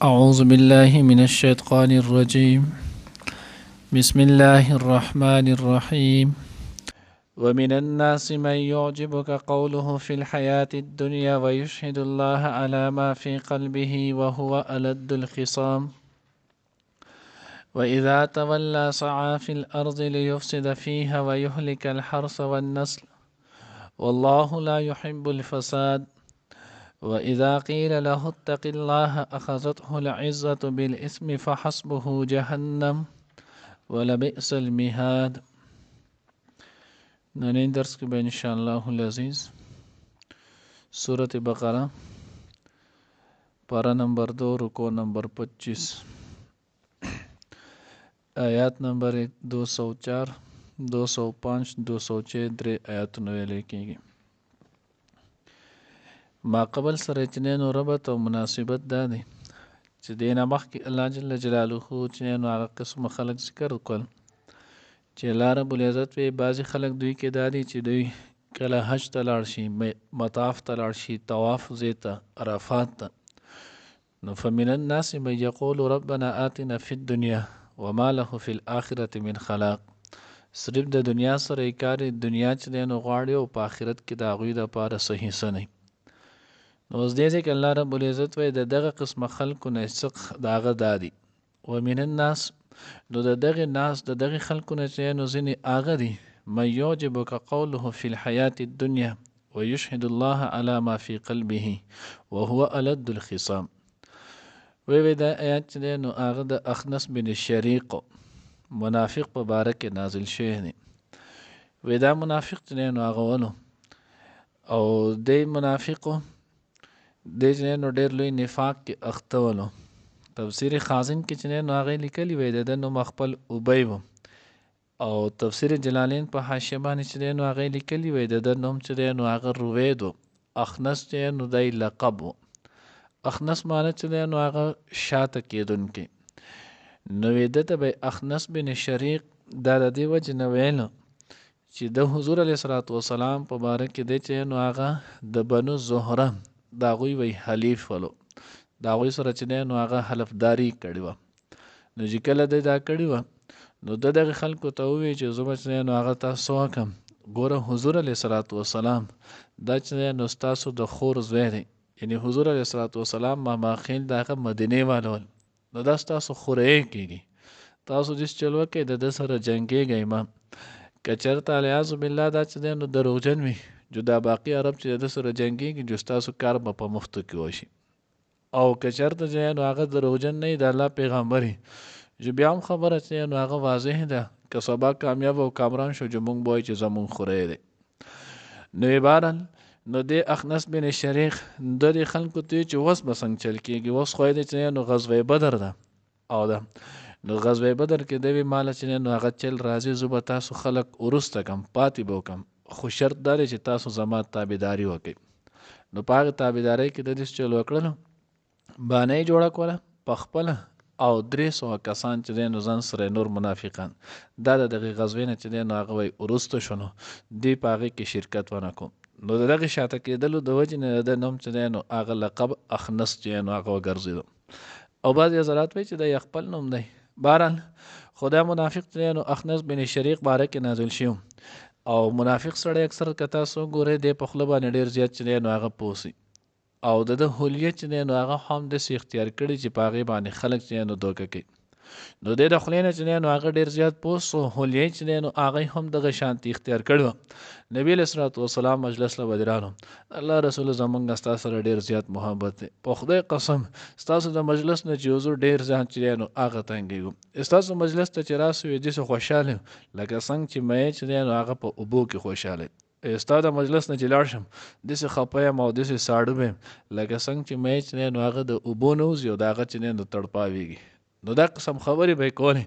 أعوذ بالله من الشيطان الرجيم. بسم الله الرحمن الرحيم. ومن الناس من يعجبك قوله في الحياة الدنيا ويشهد الله على ما في قلبه وهو ألد الخصام وإذا تولى سعى في الأرض ليفسد فيها ويهلك الحرث والنسل والله لا يحب الفساد وإذا قيل له اتق الله أخذته العزة بالإثم فحسبه جهنم ولبئس المهاد. ننین درس کې به ان شاء الله العزیز سورة بقرہ پارہ نمبر 2 رکو نمبر 25 آیات نمبر 204 205 206 درې آیاتونه ویل کېږي. ما قبل سره چنینو ربط او مناسبت دا دی چې دینه مخکې الله جل جلاله چنینو هغه قسم خلق ذکر کول چې الله رب العزت وی بعضی خلق دوی کې دادي چې دوی کله حج ته لاړ شي مطاف ته لاړ شي طواف زیته عرفات ته نو فمن الناس من یقول ربنا آتنا فی الدنیا وما له فی الآخرة من خلاق. صرف د دنیا سره کار دنیا چې دی نو غواړي او په آخرت کې د هغوی دپاره څه حصه نه. نو اوس دې ځای کې الله رب العزت وایي د دغه قسمه خلکو نه څه د هغه دا دي ومن الناس نو د دغه ناس د دغه خلکو نه چې نو ځینې هغه دي من یعجبک قوله فی الحیاة الدنیا ویشهد الله علی ما فی قلبه وهو ألد الخصام. وی دا آیات چې دی نو هغه د اخنس بن شریق منافق په باره کې نازل شوی دی. وی دا منافق چې دی نو هغه ولو او دی منافقو دی چې نو ډېر لوی نفاق کې اخته ولو. تفسیر خازن کې چې نو هغه لیکلی وی د نوم خپل ابی و او تفسیر جلالین په حاشیه باندې چې نو هغه لیکلی وی د نوم چې نو هغه روید و. اخنس چې نو دی لقب و. اخنس معنی چې نو هغه شاته کېدونکی نو وی دته به اخنس بن شریق دا د دې وجې نه ویل چې د حضور علیه الصلاة والسلام په باره کې دی چې نو هغه د بنو زهره د هغوی وی حلیف ولو د هغوی سره چې نو هغه حلفداري کړې وه. نو چې کله دی دا کړې وه نو د دغه خلکو ته ووایي چې زه به چې نو هغه تاسو وکړم ګوره حضور علیه الصلاة والسلام دا چې نو ستاسو د خور زوی دی یعنی حضور علیه الصلاة والسلام ماماخیل د هغه مدینې والول نو دا ستاسو خوری کېږي تاسو دېس چل وکړئ د ده سره جنګېږئ مه که چېرته الیاذ بالله دا چې دی نو دروغجن وي جو دا باقي عرب چې د ده سره جنګېږي جو ستاسو کار به په مفتو کې وشي او که چېرته چې نو هغه دروغجن نه وي د الله پیغمبر وي جو بیا هم خبره چې نو هغه واضح ده که سبا کامیاب او کامران شو جو مونږ به وایو چې زمونږ خوری دی. نو بهرحال نو د اخنس بن شریق د دې خلکو ته چې اوس به څنګه چل کېږي اوس خو دی چې نو غزوه بدر ده او ده نو غزوه بدر کې دی وی ماله چې نو هغه چل راځي زه به تاسو خلک وروسته کم پاتې به وکم خو شرط دا دی چې تاسو زما تابعداري وکړئ. نو په هغې تابعدارۍ کې د دې چل وکړلو بانۍ جوړه کوله په خپله او 300 کسان چې دی نو ځان سره نور منافقان دا د دغې غزوې نه چې دی نو هغه وی وروسته شو نو دوی په هغې کې شرکت ونه کړو. نو د دغې شاته کېدلو د وجې نه د نوم چې دی نو هغه لقب اخنس چې نو هغه وګرځېدو او بعضې حضرات وایي چې دی خپل نوم دی. بهرحال خو دا منافق چې نو اخنس بن شریق باره کې نازل شو او منافق سړی اکثر که تاسو ګورئ دی په خوله باندې ډېر زیات چې دی نو هغه پوسي او د ده حلیه چې دی نو هغه هم داسې اختیار کړي چې په هغې باندې خلک چې نو دوکه کوي. نو دی د خولې نه چې دی نو هغه ډېر زیات پوست او حلیه چې دی نو هغه هم دغه شانتي اختیار کړي وه. نبي علیه الصلاة والسلام مجلس له ودرانو الله رسول زمونږ ستا سره ډېر زیات محبت دی په خدای قسم ستاسو د مجلس نه چې حضور ډېر ځان چې دی نو هغه تنګېږو ستاسو مجلس ته چې راسو یې داسې خوشحاله لکه څنګه چې مې چې دی نو هغه په اوبو کې خوشحاله ستا د مجلس نه چې لاړ شم داسې خفه یم او داسې ساړه به یم لکه څنګه چې مې چې دی نو هغه د اوبو نه وځي او د هغه چې دی نو تړپاویږي. نو دا قسم خبرې به یې کولې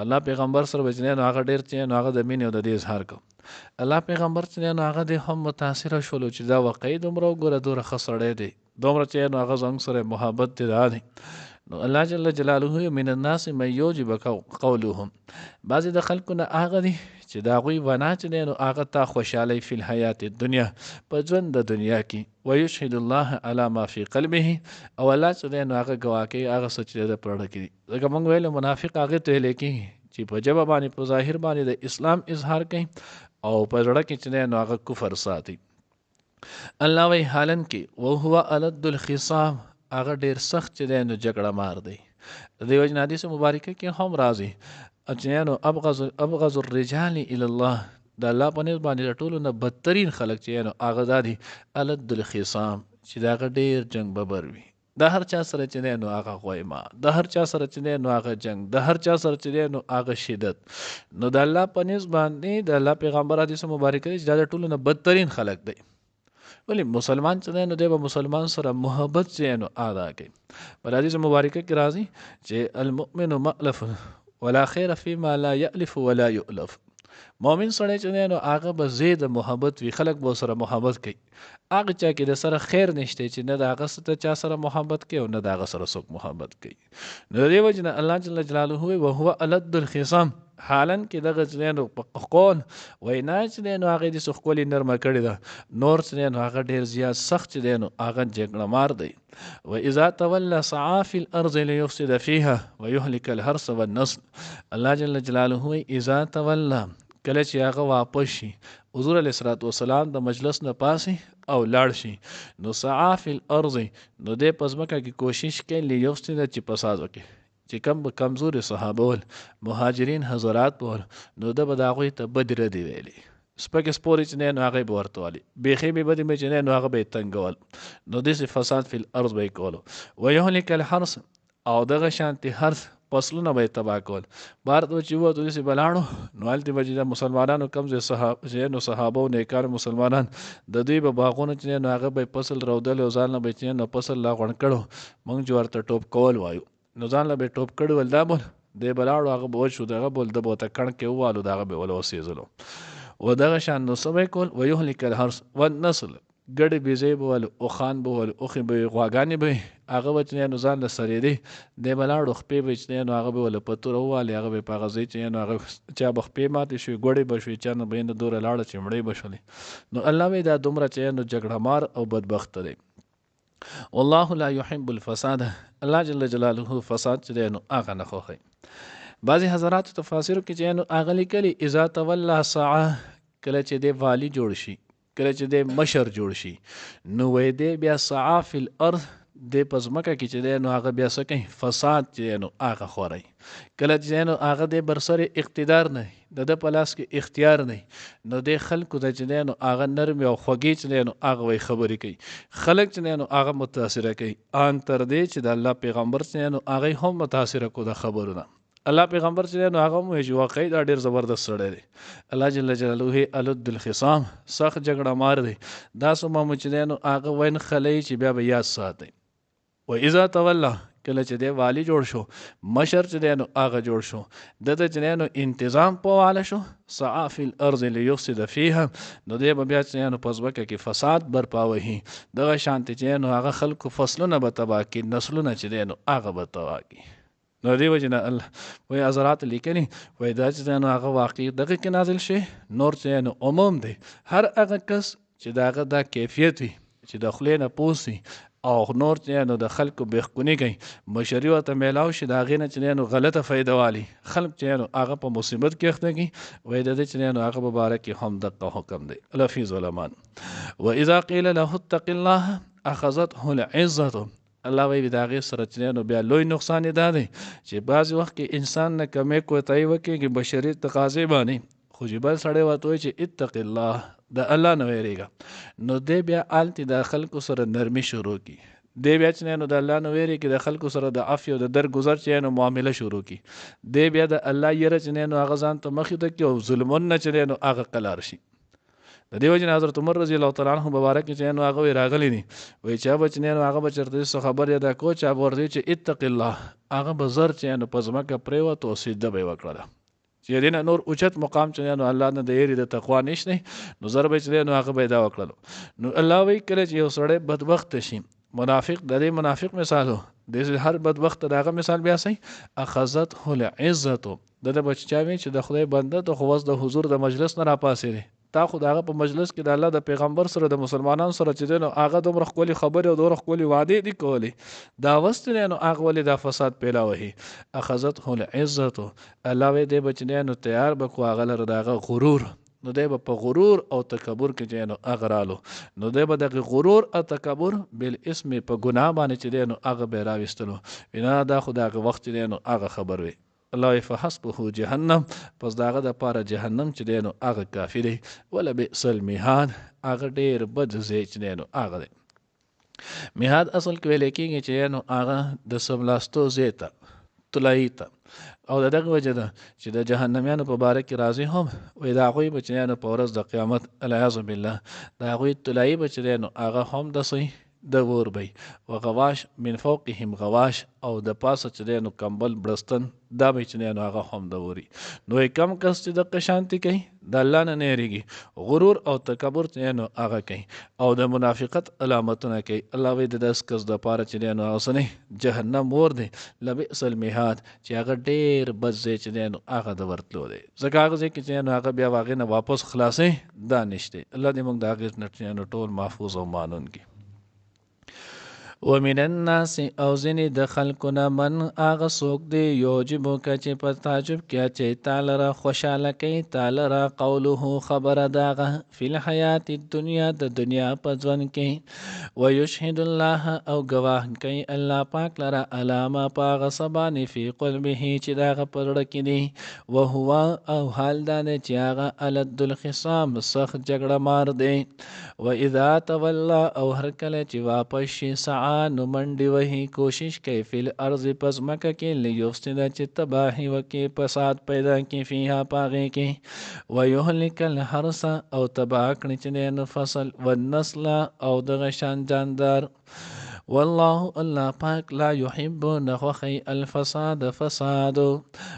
الله پیغمبر سره به چې دی نو هغه ډېر چې نو هغه د مینې او د دې اظهار کو. الله پیغمبر چې دی نو هغه دی هم متاثره شولو چې دا واقعي دومره وګوره دومره ښه سړی دی دومره چې نو هغه زموږ سره محبت دی دا دی. نو الله جل جلاله من الناس من یعجب قولهم، بعضې د خلکو نه هغه دي چې د هغوی ونا چې دی نو هغه تا خوشحالی فی الحیات الدنیا په ژوند د دنیا کې، ویشهد الله علی ما فی قلبه، او الله چې دی نو هغه ګواه کوي هغه څه چې د په زړه کې دي. ځکه موږ ویلو منافق هغې ته ویلی کېږي چې په ژبه باندې په ظاهر باندې د اسلام اظهار کوي او په زړه کې چې دی نو هغه کفر ساتي. الله وی حالن کې وهو الد الخصام، هغه ډیر سخت چې دی نو جګړه مار دی. د دې وجه حدیث مبارکه کې هم راځي چې نو ابغض الرجال الى الله، د الله په نسبت باندې ټولو نه بدترین خلک چې نو هغه دادي الد الخصام، چې دا هغه ډیر جنگ ببر وي. د هر چا سره چې دی نو هغه غویما، د هر چا سره چې دی نو هغه جنگ، د هر چا سره چې دی نو هغه شدت. نو د الله په نسبت باندې د الله پیغمبر حدیث مبارکه دی چې دا ټولو نه بدترین خلک دی. ولی مسلمان چې دی نو دی به مسلمان سره محبت چې نو ادا کوي. بل حدیث مبارکه کې راځي چې المؤمن مألف ولا خیر فيما لا يألف ولا يؤلف، مؤمن سره چې دی نو هغه به زید محبت وي، خلک به سره محبت کوي. هغه چا کې د سره خیر نشته چې نه د هغه سره چا سره محبت کوي او نه د هغه سره څوک محبت کوي. نو د دې وجه نه الله جل جلاله وهو الد الخصام، حالن کې دغه چې نو په قول وینا چې دی نو هغې داسې ښکلې نرمه کړې ده، نور چې دی نو هغه ډېر زیات سخت چې دی نو هغه جګړه مار دی. واذا تولى سعى في الارض ليفسد فيها ويهلك الحرث والنسل، الله جل جلاله وی اذا تولى، کله چې هغه واپس شي، حضور علیه الصلاة والسلام د مجلس نه پاسې او لاړ شي، نو سعى في الارض، نو دی په ځمکه کې کوشش کوي لیفسد چې فساد وکړي، چې کم به کمزوري صحابه ول، مهاجرین حضرات ول، نو ده به د هغوی ته بدې ردې ویلې، سپکې سپورې چې دی نو هغه به ورته والي، بیخي مې بدې مې چې دی نو هغه به یې تنګول، نو داسې فساد فی الارض به یې کولو. ویهلک الحرث، او دغه شانتې حرث فصلونه به یې تباه کول. بهر ته چې ووتو داسې به لاړو، نو هلته به چې د مسلمانانو کم ځای نو صحابه او نیکان مسلمانان د دوی به باغونه چې دی نو هغه به یې فصل رودل او ځان نه به چې نو فصل لا غونډ کړو، موږ چې ورته ټوپ کول وایو، نو ځان له به ټوپ کړي ول دا بول دی به لاړو، هغه به وشو دغه بول ده به ورته کڼ کې ووالو، د هغه به ول وسېزلو. و دغه شان نو څه به یې کول ویهلک الحرث والنسل، ګډې بیزۍ به ول، اوښان به ول، اوښې به وي، غواګانې به وي، هغه به چې نو ځان له سرېدی، دی به لاړو خپې به چې نو هغه به ول په توره ووالې، هغه به یې په هغه ځای چې نو هغه چا به خپې ماتې شوې، ګوډې به شوې، چا نه به یې نه دوره لاړه چې مړۍ به شولې. نو الله وایي دا دومره چې نو جګړه مار او بدبخته دی. والله لا يحب الفساد، الله جل جلاله فساد چې دی نو هغه نه خوښوي. بعضې حضراتو تفاسیرو کې چې نو هغه لیکلي اذا تولى سعى، کله چې دی والی جوړ شي، کله چې دی مشر جوړ شي، نو وی دی بیا سعى فی الارض، دی په ځمکه کې چې دی نو هغه بیا څه کوي، فساد چې دی نو هغه خوروي. کله چې نو هغه دی برسر اقتدار نه، د ده په لاس کې اختیار نه، نو دی خلکو ته چې دی نو هغه نرمې او خوږې چې دی نو هغه وی خبرې کوي، خلک چې دی نو هغه متاثره کوي، ان تر دې چې د الله پیغمبر چې دی نو هغه هم متاثره کو د خبرونه. الله پیغمبر چې دی نو هغه هم وایي چې واقعي دا ډېر زبردست سړی دی. الله جل جلاله الد الخصام، سخت جګړه مار دی. دا څومره چې دی نو هغه وین خلی چې بیا به یاد ساتئ. و اذا تولى، کله چې دی والی جوړ شو، مشر چې دی نو هغه جوړ شو، دته چې دی نو انتظام په واله شو، سعى فی الارض لیفسد فیها، نو دی به بیا چې دی نو په ځمکه کې فساد برپا وهي، دغه شانتې چې نو هغه خلکو فصلونه به تباه کړي، نسلونه چې دی نو هغه به تباه کړي. نو دی وجه نه الله وایي حضرات لیکلي وایي دا چې دی نو هغه واقعي دغه کې نازل شي، نور چې نو عموم دی، هر هغه کس چې د هغه دا کیفیت وي چې د خولې نه پوس وي او نور چې نو د خلکو بېخکوني کوي، مشري ورته میلاو شي، د هغې نه چې نو غلطه فایده والي، خلک چې نو هغه په مصیبت کې اخته کړي، وایي د دې چې نو هغه په باره کې هم دغه حکم دی. لفظ ظلمان واذا قیل له اتق الله اخذته العزة، الله وایي د هغې سره چې نو بیا لوی نقصان یې دا دی چې بعضې وخت کې انسان نه کمی کوتاهي وکړي بشري تقاضې باندې، خو چې بل سړی ورته وایي چې اتق الله، د الله نه ویرېږه، نو دی بیا هلته د خلکو سره نرمي شروع کړي، دی بیا چې نو د الله نه ویرېږي، د خلکو سره د عفو او د درګذر چې نو معامله شروع کړي، دی بیا د الله یره چې نو هغه ځان ته مخې ته کړي او ظلمونه چې نو هغه قلار شي. د دې وجه نه حضرت عمر رضی الله تعالی عنه مبارک چې نو هغه راغلی دي، وایي چې به چې نو هغه به چېرته څه خبر یاده کو چې به ورته چې اتق الله، هغه به زر چې نو په ځمکه پرېوت او سجده به یې وکړله، چې دې نه نور اوچت مقام چې نو الله نه د یېرې د تقوا نشته، نو زر به چې نو هغه به یې دا وکړلو. نو الله وایي کله چې یو سړی بدبخته شي، منافق د دې منافق مثال د هر بدبخت دغه مثال بیا سي اخذته العزت د بچاوي چې د خدای بنده ته خو د حضور د مجلس نه راپاسې دي تا خو دغه په مجلس کې د الله د پیغمبر سره د مسلمانانو سره چې نو هغه دومره ښکلې خبرې او دومره ښکلې وعدې دي کولې دا وستې نو هغه ولې دا فساد پیلاوهي اخذته العزت الله وی دی بچنیانو تیار بکو هغه لره دغه غرور نو دی به په غرور او تکبر کې چې نو هغه رالو نو دی به دغه غرور او تکبر بالاسم په ګناه باندې چې دی نو هغه به راوستلو بنا دا خو دغه وخت دی نو هغه خبر وي الله فحسبه جهنم پس داغه د پاره جهنم چې دی نو هغه کافی دی ولا بئس المهاد هغه ډیر بد ځای چې دی نو هغه دی میهاد اصل کې ویل کېږي چې نو هغه د سملاستو زیته طلایي ته او دغه وجه ده چې د جهنميانو په باره کې راځي هم وې دا هغوی بچیانو په ورځ د قیامت العیاذ بالله د هغوی طلایي بچیانو هغه هم دسي د ور بي وغواش من فوقهم غواش او د پاسه چې نو کمبل برستن دا به چې نو هغه هم د وري نو کم کس چې د قشانتي کوي د الله نه نېریږي غرور او تکبر چې نو هغه کوي او د منافقت علامتونه کوي الله وې د داس کس د پاره چې نو اوسنه جهنم ور دي لبئس المهاد چې هغه ډیر بځې چې نو هغه د ورتلو دي ځکه هغه چې نو هغه بیا واغې نه واپس خلاصې دا نشته الله دې موږ دا غیر نټ ټول محفوظ او مانون کی ومن الناس او ځینې د خلکونه من هغه څوک دی یعجبو که چې په تعجب کې چې تعالی را خوشحاله کوي تعالی را قوله خبره داغه فی الحیات الدنیا د دنیا په ژوند کې ویشهد الله او ګواه کوي الله پاک لره علامه په هغه څه باندې فی قلبه چې دغه په زړه کې دی وهو او حال دا دی چې هغه الد الخصام سخت جګړه مار دی واذا تولى او هر کله چې واپس شي نو منډي وهي کوشش کوي فل ارض پس مکه کې لیفسد چې تباہی وکي فساد پیدا کی فيها پاغه کې ويهلك الحرث او تباہ کړي چې نو فصل والنسل او د غشان جاندار والله الله پاک لا يحب نخوخي الفساد فساد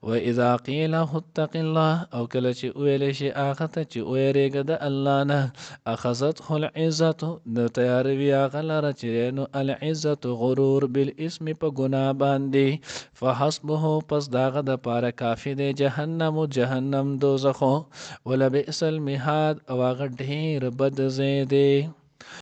واذا قيل اتق الله او کله چې ویل شي هغه ته چې ويریګه د الله نه اخذته العزت نو تیار وی هغه لره چې نو العزت غرور بالاسم په ګناه باندې فحسبه پس داغه د پاره کافی دی جهنم دوزخ ولا بئس المهاد او هغه ډیر بد ځای دی